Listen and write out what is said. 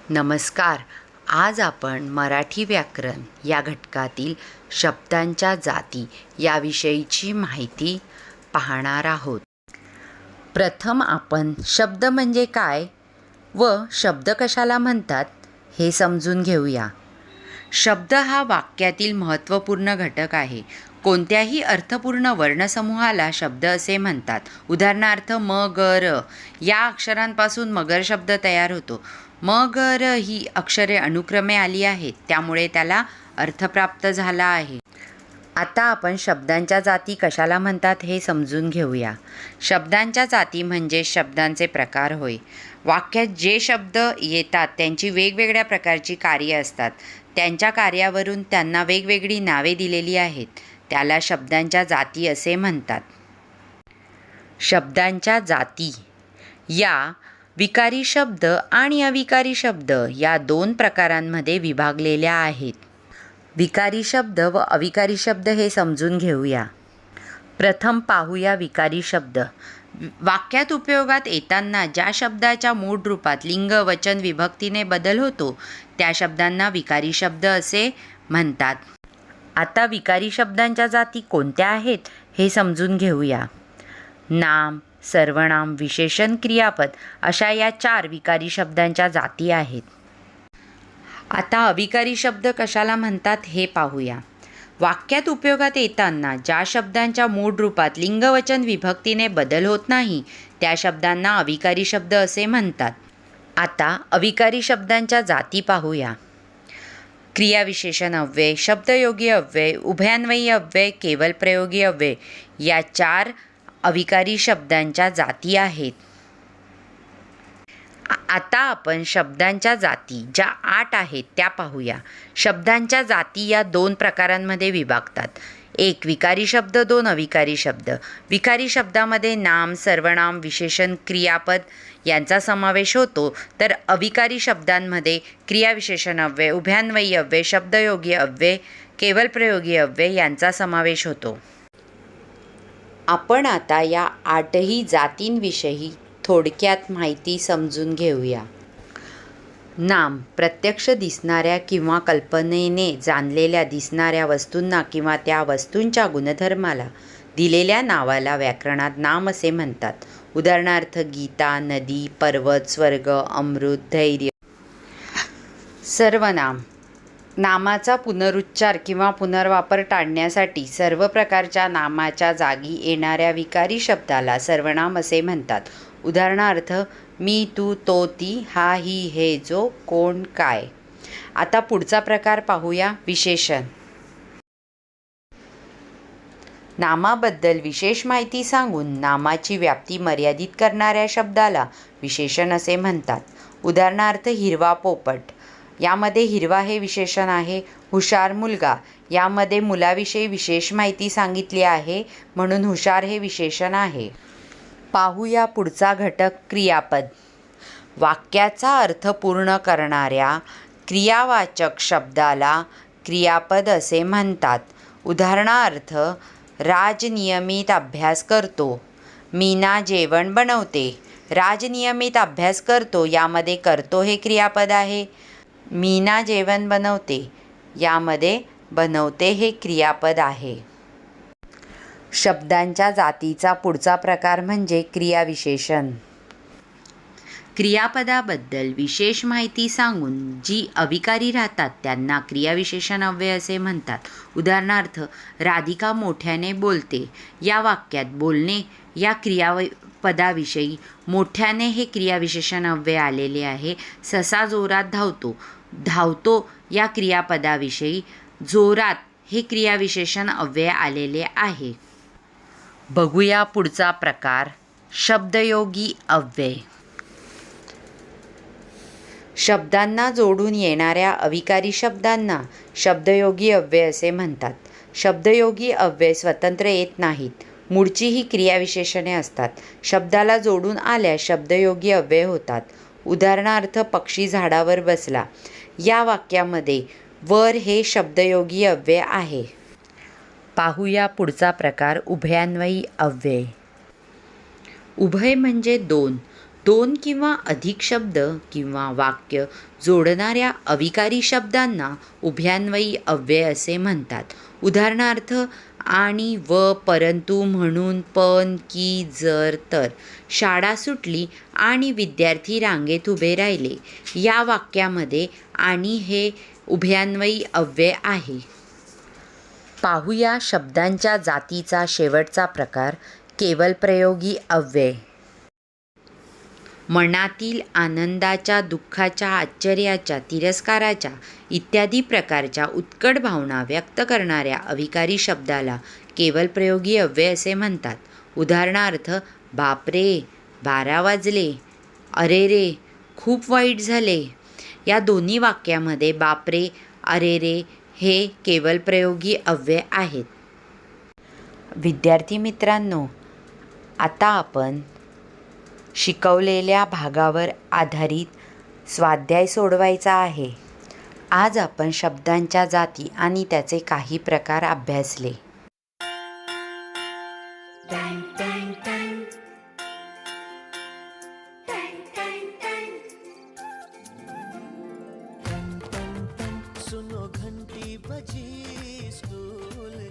नमस्कार. आज आपण मराठी व्याकरण या घटकातील शब्दांच्या जाती याविषयीची माहिती पाहणार आहोत. प्रथम आपण शब्द म्हणजे काय व शब्द कशाला म्हणतात हे समजून घेऊया. शब्द हा वाक्यातील महत्त्वपूर्ण घटक आहे. कोणत्याही अर्थपूर्ण वर्णसमूहाला शब्द असे म्हणतात. उदाहरणार्थ म, ग, र या अक्षरांपासून मगर शब्द तयार होतो. म, ग, र ही अक्षरे अनुक्रमे आली आहेत, त्यामुळे त्याला अर्थ प्राप्त झाला आहे. आता आपण शब्दांच्या जाती कशाला म्हणतात हे समजून घेऊया. शब्दांच्या जाती म्हणजे शब्दांचे प्रकार होय. वाक्यात जे शब्द येतात त्यांची वेगवेगळ्या प्रकारची कार्ये असतात. त्यांच्या कार्यावरून त्यांना वेगवेगळी नावे दिलेली आहेत. त्याला शब्दांच्या जाती असे म्हणतात. शब्दांच्या जाती या विकारी शब्द आणि अविकारी शब्द या दोन प्रकारांमध्ये विभागलेल्या आहेत. विकारी शब्द व अविकारी शब्द हे समजून घेऊया. प्रथम पाहूया विकारी शब्द. वाक्यात उपयोगात येताना ज्या शब्दाच्या मूळ रूपात लिंग, वचन, विभक्तीने बदल होतो त्या शब्दांना विकारी शब्द असे म्हणतात. आता विकारी शब्दांच्या जाती कोणत्या आहेत हे समजून घेऊया. नाम, सर्वनाम, विशेषण, क्रियापद अशा या 4 विकारी शब्दांच्या जाती आहेत. आता अविकारी शब्द कशाला म्हणतात हे पाहूया. वाक्यात उपयोगात येताना ज्या शब्दांच्या मूळ रूपात लिंग, वचन, विभक्तीने बदल होत नाही त्या शब्दांना अविकारी शब्द असे म्हणतात. आता अविकारी शब्दांच्या जाती पाहूया. क्रियाविशेषण अव्यय, शब्दयोगी अव्यय, उभयान्वयी अव्यय, केवल प्रयोगी अव्यय या 4 अविकारी शब्दांच्या जाती आहेत. आता आपण शब्दांच्या जाती ज्या 8 आहेत त्या पाहूया. शब्दांच्या जाती या 2 प्रकारांमध्ये विभागतात. 1 विकारी शब्द, 2 अविकारी शब्द. विकारी शब्दामध्ये नाम, सर्वनाम, विशेषण, क्रियापद यांचा समावेश होतो, तर अविकारी शब्दांमध्ये क्रियाविशेषण अव्यय, उभयान्वयी अव्यय, शब्दयोगी अव्यय, केवल प्रयोगी अव्यय यांचा समावेश होतो. आपण आता या 8ही जातींविषयी थोडक्यात माहिती समजून घेऊया. नाम प्रत्यक्ष दिसणाऱ्या किंवा कल्पनेने जाणलेल्या दिसणाऱ्या वस्तूंना किंवा त्या वस्तूंच्या गुणधर्माला दिलेल्या नावाला व्याकरणात नाम असे म्हणतात. उदाहरणार्थ गीता, नदी, पर्वत, स्वर्ग, अमृत, धैर्य. सर्वनाम नामाचा पुनरुच्चार किंवा पुनर्वापर टाळण्यासाठी सर्व प्रकारच्या नामाच्या जागी येणाऱ्या विकारी शब्दाला सर्वनाम असे म्हणतात. उदाहरणार्थ मी, तू, तो, ती, हा, ही, हे, जो, कोण, काय. आता पुढचा प्रकार पाहूया. विशेषण. नामाबद्दल विशेष माहिती सांगून नामाची व्याप्ती मर्यादित करणाऱ्या शब्दाला विशेषण असे म्हणतात. उदाहरणार्थ हिरवा पोपट यामध्ये हिरवा हे विशेषण आहे. हुशार मुलगा यामध्ये मुलाविषयी विशेष माहिती सांगितली आहे म्हणून हुशार हे विशेषण आहे. पाहूया पुढचा घटक क्रियापद. वाक्याचा अर्थ पूर्ण करणाऱ्या क्रियावाचक शब्दाला क्रियापद असे म्हणतात. उदाहरणार्थ राज नियमित अभ्यास करतो. मीना जेवण बनवते. राज नियमित अभ्यास करतो यामध्ये करतो हे क्रियापद आहे. मीना जेवण बनवते यामध्ये बनवते हे क्रियापद आहे. शब्दांच्या जातीचा पुढचा प्रकार म्हणजे क्रियाविशेषण. क्रियापदाबद्दल विशेष माहिती सांगून जी अविकारी राहतात त्यांना क्रियाविशेषण अव्यय असे म्हणतात. उदाहरणार्थ राधिका मोठ्याने बोलते या वाक्यात बोलणे या क्रियापदाविषयी मोठ्याने हे क्रियाविशेषण अव्यय आलेले आहे. ससा जोरात धावतो. धावतो या क्रियापदाविषयी जोरात हे क्रियाविशेषण अव्यय आलेले आहे. बघूया पुढचा प्रकार शब्दयोगी अव्यय. शब्दांना जोडून येणाऱ्या अविकारी शब्दांना शब्दयोगी अव्यय असे म्हणतात. शब्दयोगी अव्यय स्वतंत्र येत नाहीत. मूळची ही क्रियाविशेषणे असतात. शब्दाला जोडून आल्यास शब्दयोगी अव्यय होतात. उदाहरणार्थ पक्षी झाडावर बसला या वाक्यामध्ये वर हे शब्दयोगी अव्यय आहे. पाहूया पुढचा प्रकार उभयान्वयी अव्यय. उभय म्हणजे 2. दोन किंवा अधिक शब्द किंवा वाक्य जोडणाऱ्या अविकारी शब्दांना उभयान्वयी अव्यय असे म्हणतात. उदाहरणार्थ आणि, व, परंतु, म्हणून, पण, की, जर, तर. शाळा सुटली आणि विद्यार्थी रांगेत उभे राहिले. या वाक्यामध्ये आणि हे उभयान्वयी अव्यय आहे. पाहूया शब्दांच्या जातीचा शेवटचा प्रकार, केवलप्रयोगी अव्यय. मनातील आनंदाच्या, दुःखाच्या, आश्चर्याच्या, तिरस्काराच्या इत्यादी प्रकारच्या उत्कट भावना व्यक्त करणाऱ्या अविकारी शब्दाला केवलप्रयोगी अव्यय असे म्हणतात. उदाहरणार्थ, बापरे, 12 वाजले, अरे रे, खूप वाईट झाले. या दोन्ही वाक्यामध्ये बापरे, अरे रे हे केवलप्रयोगी अव्यय आहेत. विद्यार्थी मित्रांनो, आता आपण शिकवलेल्या भागावर आधारित स्वाध्याय सोडवायचा आहे. आज आपण शब्दांच्या जाती आणि त्याचे काही प्रकार अभ्यासले. सुनो घंटी बजी, स्कूल